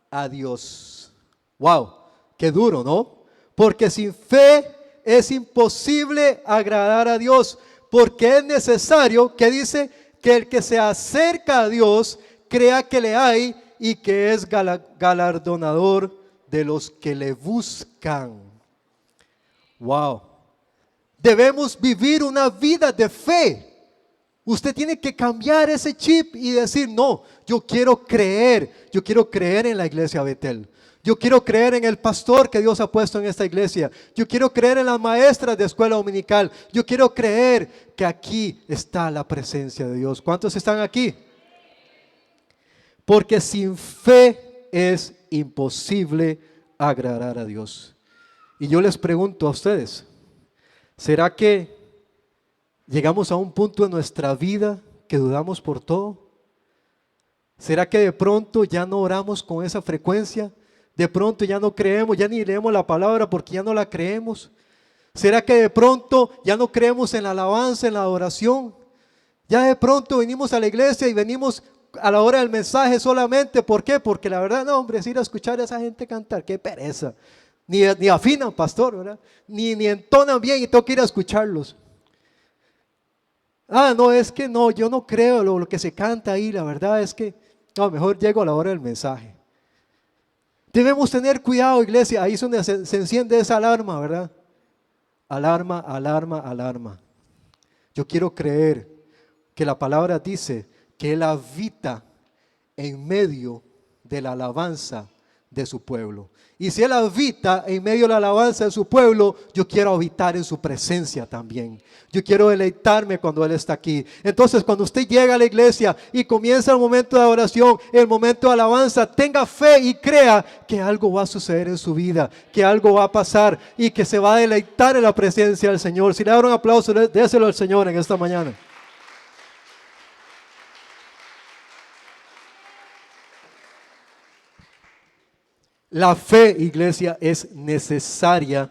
a Dios. Wow, qué duro, ¿no? Porque sin fe es imposible agradar a Dios, porque es necesario, que dice, que el que se acerca a Dios crea que le hay y que es galardonador de los que le buscan. Wow. Debemos vivir una vida de fe. Usted tiene que cambiar ese chip y decir: no, yo quiero creer en la iglesia Betel. Yo quiero creer en el pastor que Dios ha puesto en esta iglesia. Yo quiero creer en las maestras de escuela dominical. Yo quiero creer que aquí está la presencia de Dios. ¿Cuántos están aquí? Porque sin fe es imposible agradar a Dios. Y yo les pregunto a ustedes: ¿será que llegamos a un punto en nuestra vida que dudamos por todo? ¿Será que de pronto ya no oramos con esa frecuencia? De pronto ya no creemos, ya ni leemos la palabra porque ya no la creemos. ¿Será que de pronto ya no creemos en la alabanza, en la adoración? Ya de pronto venimos a la iglesia y venimos a la hora del mensaje solamente. ¿Por qué? Porque la verdad, no, hombre, es ir a escuchar a esa gente cantar, qué pereza. Ni afinan, pastor, ¿verdad? Ni entonan bien y tengo que ir a escucharlos. No, es que no, yo no creo lo que se canta ahí, la verdad es que, no, mejor llego a la hora del mensaje. Debemos tener cuidado, iglesia, ahí es donde se enciende esa alarma, ¿verdad? Alarma, alarma, alarma. Yo quiero creer que la palabra dice que Él habita en medio de la alabanza de su pueblo. Y si Él habita en medio de la alabanza de su pueblo, yo quiero habitar en su presencia también. Yo quiero deleitarme cuando Él está aquí. Entonces, cuando usted llega a la iglesia y comienza el momento de adoración, el momento de alabanza, tenga fe y crea que algo va a suceder en su vida, que algo va a pasar y que se va a deleitar en la presencia del Señor. Si le dan un aplauso, déselo al Señor en esta mañana. La fe, iglesia, es necesaria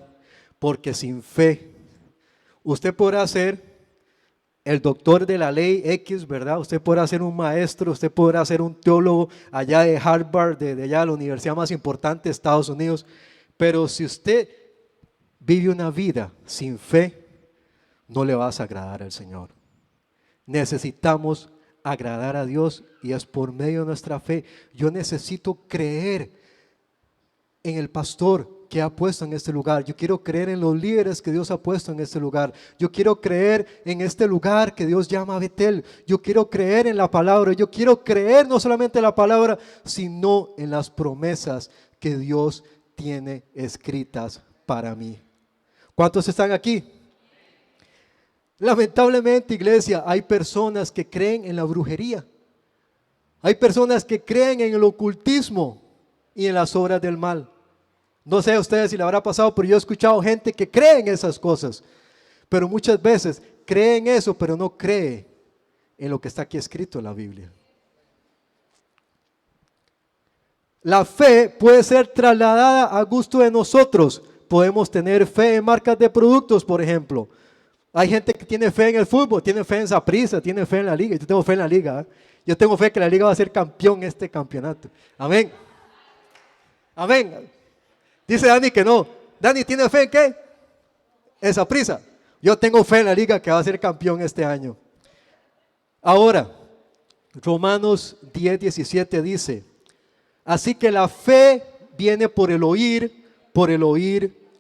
porque sin fe usted podrá ser el doctor de la ley X, ¿verdad? Usted podrá ser un maestro, usted podrá ser un teólogo allá de Harvard, de allá de la universidad más importante de Estados Unidos, pero si usted vive una vida sin fe, no le vas a agradar al Señor. Necesitamos agradar a Dios y es por medio de nuestra fe. Yo necesito creer en el pastor que ha puesto en este lugar. Yo quiero creer en los líderes que Dios ha puesto en este lugar. Yo quiero creer en este lugar que Dios llama Betel. Yo quiero creer en la palabra. Yo quiero creer no solamente en la palabra, sino en las promesas que Dios tiene escritas para mí. ¿Cuántos están aquí? Lamentablemente, iglesia, hay personas que creen en la brujería. Hay personas que creen en el ocultismo y en las obras del mal. No sé a ustedes si le habrá pasado, pero yo he escuchado gente que cree en esas cosas. Pero muchas veces cree en eso, pero no cree en lo que está aquí escrito en la Biblia. La fe puede ser trasladada a gusto de nosotros. Podemos tener fe en marcas de productos, por ejemplo. Hay gente que tiene fe en el fútbol, tiene fe en Saprissa, tiene fe en la liga. Yo tengo fe en la liga. ¿Eh? Yo tengo fe que la liga va a ser campeón en este campeonato. Amén. Amén. Dice Dani que no. Dani, ¿tiene fe en qué? En Saprissa. Yo tengo fe en la liga que va a ser campeón este año. Ahora, Romanos 10:17 dice: así que la fe viene por el oír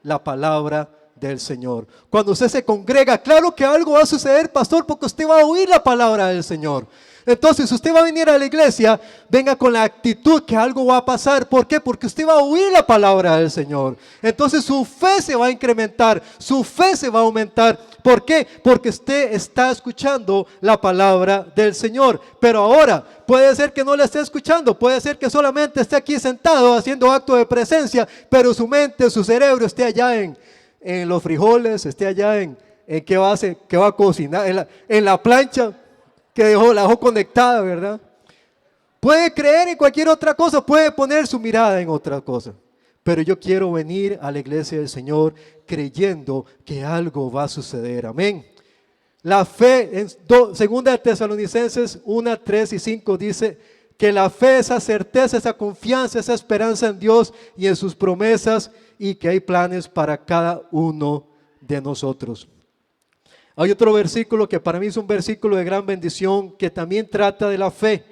la palabra del Señor. Cuando usted se congrega, claro que algo va a suceder, pastor, porque usted va a oír la palabra del Señor. Entonces, usted va a venir a la iglesia, venga con la actitud que algo va a pasar. ¿Por qué? Porque usted va a oír la palabra del Señor. Entonces, su fe se va a incrementar, su fe se va a aumentar. ¿Por qué? Porque usted está escuchando la palabra del Señor. Pero ahora, puede ser que no la esté escuchando, puede ser que solamente esté aquí sentado haciendo acto de presencia, pero su mente, su cerebro esté allá en los frijoles, esté allá en qué va a cocinar, en la plancha que la dejó conectada, ¿verdad? Puede creer en cualquier otra cosa, puede poner su mirada en otra cosa. Pero yo quiero venir a la iglesia del Señor creyendo que algo va a suceder. Amén. La fe, en 2 Tesalonicenses 1, 3 y 5 dice que la fe, esa certeza, esa confianza, esa esperanza en Dios y en sus promesas, y que hay planes para cada uno de nosotros. Hay otro versículo que para mí es un versículo de gran bendición que también trata de la fe.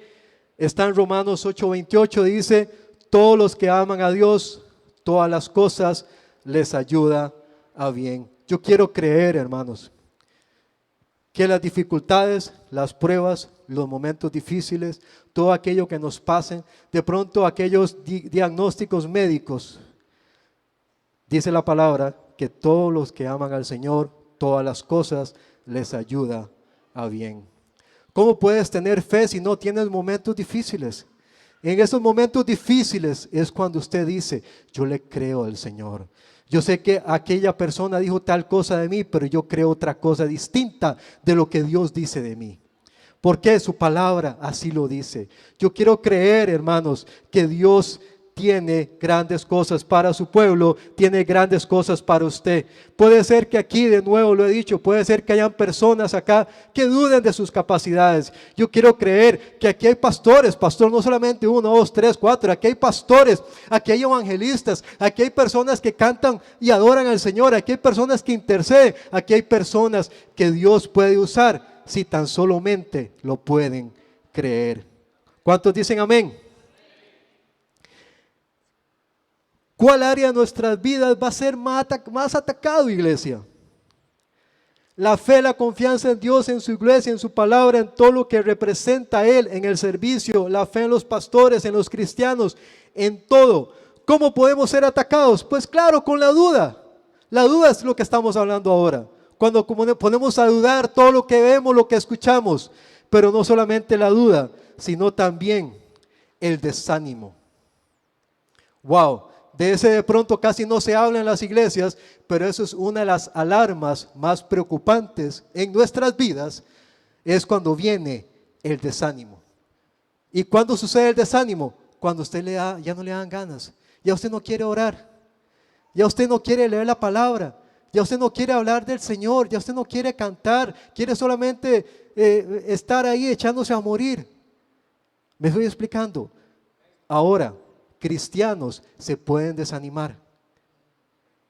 Está en Romanos 8:28, dice: todos los que aman a Dios, todas las cosas les ayuda a bien. Yo quiero creer, hermanos, que las dificultades, las pruebas, los momentos difíciles, todo aquello que nos pasen, de pronto aquellos diagnósticos médicos, dice la palabra que todos los que aman al Señor, todas las cosas les ayuda a bien. ¿Cómo puedes tener fe si no tienes momentos difíciles? En esos momentos difíciles es cuando usted dice: yo le creo al Señor. Yo sé que aquella persona dijo tal cosa de mí, pero yo creo otra cosa distinta de lo que Dios dice de mí. Porque su palabra así lo dice. Yo quiero creer, hermanos, que Dios tiene grandes cosas para su pueblo, tiene grandes cosas para usted. Puede ser que aquí, de nuevo lo he dicho, puede ser que hayan personas acá que duden de sus capacidades. Yo quiero creer que aquí hay pastores, no solamente 1, 2, 3, 4, aquí hay pastores, aquí hay evangelistas, aquí hay personas que cantan y adoran al Señor, aquí hay personas que interceden, aquí hay personas que Dios puede usar si tan solamente lo pueden creer. ¿Cuántos dicen amén? ¿Cuál área de nuestras vidas va a ser más atacado, iglesia? La fe, la confianza en Dios, en su iglesia, en su palabra, en todo lo que representa Él, en el servicio, la fe en los pastores, en los cristianos, en todo. ¿Cómo podemos ser atacados? Pues claro, con la duda. La duda es lo que estamos hablando ahora. Cuando ponemos a dudar todo lo que vemos, lo que escuchamos. Pero no solamente la duda, sino también el desánimo. Wow, de ese de pronto casi no se habla en las iglesias, pero eso es una de las alarmas más preocupantes en nuestras vidas, es cuando viene el desánimo. ¿Y cuándo sucede el desánimo? Cuando usted ya no le dan ganas, ya usted no quiere orar, ya usted no quiere leer la palabra, ya usted no quiere hablar del Señor, ya usted no quiere cantar, quiere solamente estar ahí echándose a morir. ¿Me estoy explicando? Ahora, cristianos se pueden desanimar.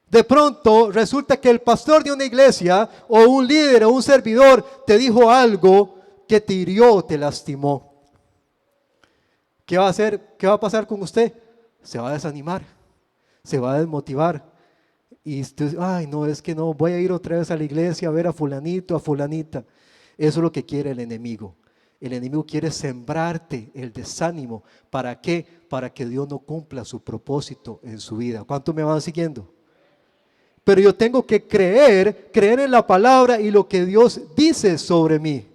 De pronto resulta que el pastor de una iglesia o un líder o un servidor te dijo algo que te hirió o te lastimó. ¿Qué va a hacer? ¿Qué va a pasar con usted? Se va a desanimar, se va a desmotivar. Y usted, ay no, es que no, voy a ir otra vez a la iglesia a ver a fulanito, a fulanita. Eso es lo que quiere el enemigo. El enemigo quiere sembrarte el desánimo. ¿Para qué? Para que Dios no cumpla su propósito en su vida. ¿Cuántos me van siguiendo? Pero yo tengo que creer en la palabra y lo que Dios dice sobre mí.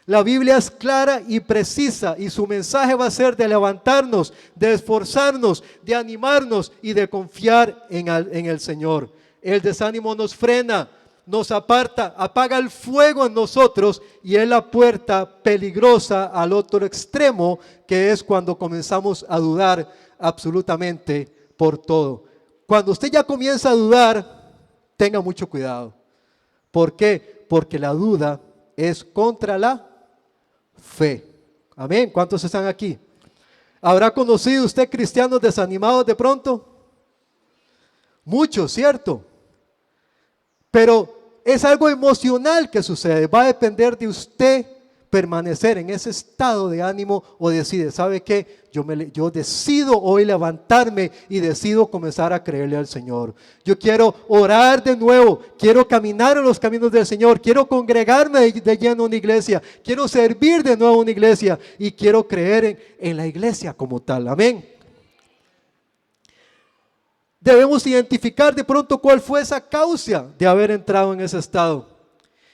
La Biblia es clara y precisa y su mensaje va a ser de levantarnos, de esforzarnos, de animarnos y de confiar en el Señor. El desánimo nos frena, nos aparta, apaga el fuego en nosotros y es la puerta peligrosa al otro extremo, que es cuando comenzamos a dudar absolutamente por todo. Cuando usted ya comienza a dudar, tenga mucho cuidado. ¿Por qué? Porque la duda es contra la fe. Amén. ¿Cuántos están aquí? ¿Habrá conocido usted cristianos desanimados de pronto? Muchos, ¿cierto? Pero es algo emocional que sucede. Va a depender de usted permanecer en ese estado de ánimo o decide, ¿sabe qué? Yo decido hoy levantarme y decido comenzar a creerle al Señor. Yo quiero orar de nuevo, quiero caminar en los caminos del Señor, quiero congregarme de lleno en una iglesia, quiero servir de nuevo en una iglesia y quiero creer en la iglesia como tal. Amén. Debemos identificar de pronto cuál fue esa causa de haber entrado en ese estado.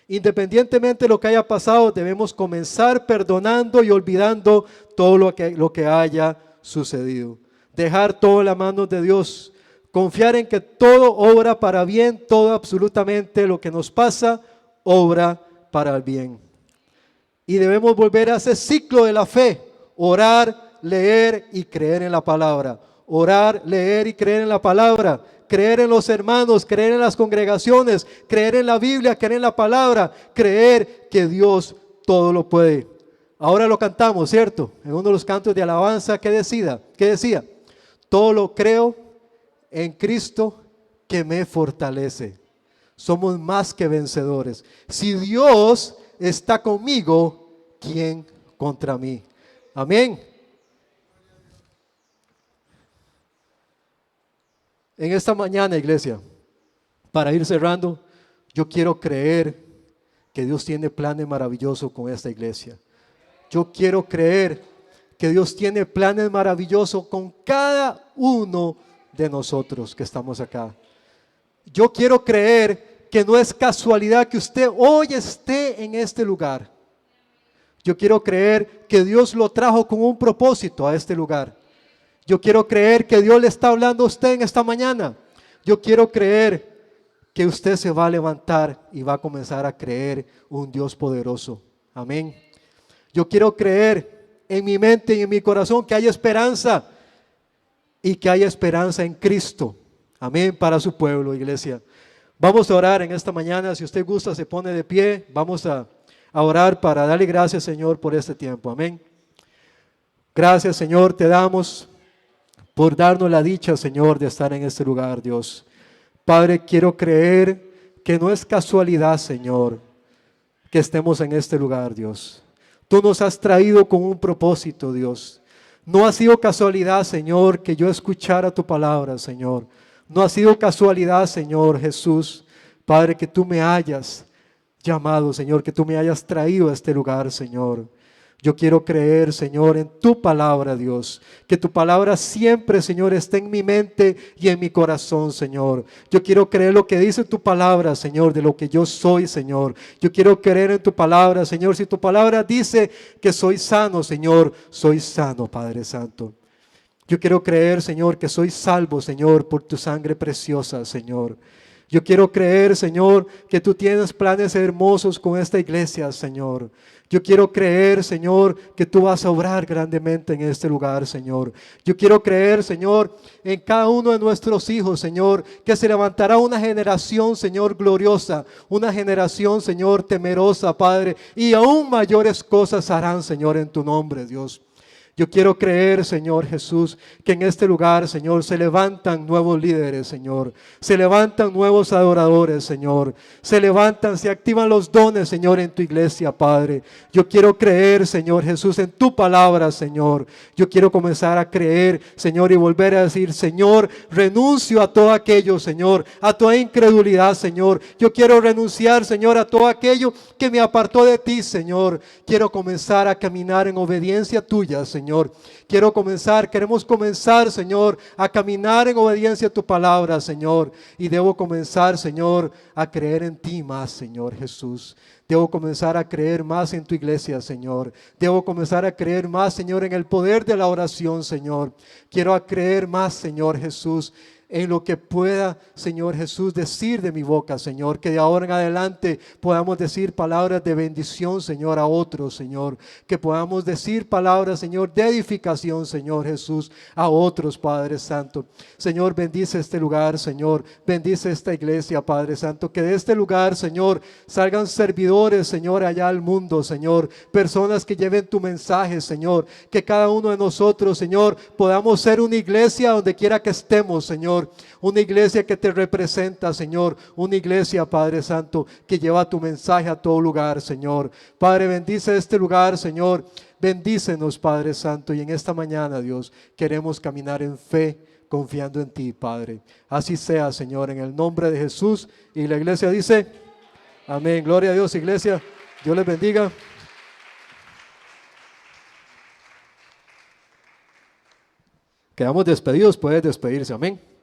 Independientemente de lo que haya pasado, debemos comenzar perdonando y olvidando todo lo que haya sucedido. Dejar todo en las manos de Dios. Confiar en que todo obra para bien, todo absolutamente lo que nos pasa, obra para el bien. Y debemos volver a ese ciclo de la fe. Orar, leer y creer en la palabra. Orar, leer y creer en la palabra. Creer en los hermanos, creer en las congregaciones, creer en la Biblia, creer en la palabra, creer que Dios todo lo puede. Ahora lo cantamos, ¿cierto? En uno de los cantos de alabanza, ¿qué decía? Todo lo creo en Cristo que me fortalece. Somos más que vencedores. Si Dios está conmigo, ¿quién contra mí? Amén. En esta mañana, iglesia, para ir cerrando, yo quiero creer que Dios tiene planes maravillosos con esta iglesia. Yo quiero creer que Dios tiene planes maravillosos con cada uno de nosotros que estamos acá. Yo quiero creer que no es casualidad que usted hoy esté en este lugar. Yo quiero creer que Dios lo trajo con un propósito a este lugar. Yo quiero creer que Dios le está hablando a usted en esta mañana. Yo quiero creer que usted se va a levantar y va a comenzar a creer un Dios poderoso. Amén. Yo quiero creer en mi mente y en mi corazón que hay esperanza y que hay esperanza en Cristo. Amén, para su pueblo, iglesia. Vamos a orar en esta mañana. Si usted gusta, se pone de pie. Vamos a orar para darle gracias, Señor, por este tiempo. Amén. Gracias, Señor, te damos por darnos la dicha, Señor, de estar en este lugar, Dios. Padre, quiero creer que no es casualidad, Señor, que estemos en este lugar, Dios. Tú nos has traído con un propósito, Dios. No ha sido casualidad, Señor, que yo escuchara tu palabra, Señor. No ha sido casualidad, Señor Jesús, Padre, que tú me hayas llamado, Señor, que tú me hayas traído a este lugar, Señor. Yo quiero creer, Señor, en tu palabra, Dios. Que tu palabra siempre, Señor, esté en mi mente y en mi corazón, Señor. Yo quiero creer lo que dice tu palabra, Señor, de lo que yo soy, Señor. Yo quiero creer en tu palabra, Señor. Si tu palabra dice que soy sano, Señor, soy sano, Padre Santo. Yo quiero creer, Señor, que soy salvo, Señor, por tu sangre preciosa, Señor. Yo quiero creer, Señor, que tú tienes planes hermosos con esta iglesia, Señor. Yo quiero creer, Señor, que tú vas a obrar grandemente en este lugar, Señor. Yo quiero creer, Señor, en cada uno de nuestros hijos, Señor, que se levantará una generación, Señor, gloriosa, una generación, Señor, temerosa, Padre, y aún mayores cosas harán, Señor, en tu nombre, Dios. Yo quiero creer, Señor Jesús, que en este lugar, Señor, se levantan nuevos líderes, Señor. Se levantan nuevos adoradores, Señor. Se levantan, se activan los dones, Señor, en tu iglesia, Padre. Yo quiero creer, Señor Jesús, en tu palabra, Señor. Yo quiero comenzar a creer, Señor, y volver a decir, Señor, renuncio a todo aquello, Señor, a toda incredulidad, Señor. Yo quiero renunciar, Señor, a todo aquello que me apartó de ti, Señor. Quiero comenzar a caminar en obediencia tuya, Señor. Queremos comenzar, Señor, a caminar en obediencia a tu palabra, Señor. Y debo comenzar, Señor, a creer en ti más, Señor Jesús. Debo comenzar a creer más en tu iglesia, Señor. Debo comenzar a creer más, Señor, en el poder de la oración, Señor. Quiero creer más, Señor Jesús, en lo que pueda, Señor Jesús, decir de mi boca, Señor, que de ahora en adelante podamos decir palabras de bendición, Señor, a otros, Señor, que podamos decir palabras, Señor, de edificación, Señor Jesús, a otros, Padre Santo. Señor, bendice este lugar, Señor, bendice esta iglesia, Padre Santo, que de este lugar, Señor, salgan servidores, Señor, allá al mundo, Señor, personas que lleven tu mensaje, Señor, que cada uno de nosotros, Señor, podamos ser una iglesia donde quiera que estemos, Señor, una iglesia que te representa, Señor, una iglesia, Padre Santo, que lleva tu mensaje a todo lugar, Señor. Padre, bendice este lugar, Señor, bendícenos, Padre Santo, y en esta mañana, Dios, queremos caminar en fe, confiando en ti, Padre. Así sea, Señor, en el nombre de Jesús. Y la iglesia dice, amén. Gloria a Dios, iglesia. Dios les bendiga. Quedamos despedidos, puedes despedirse, amén.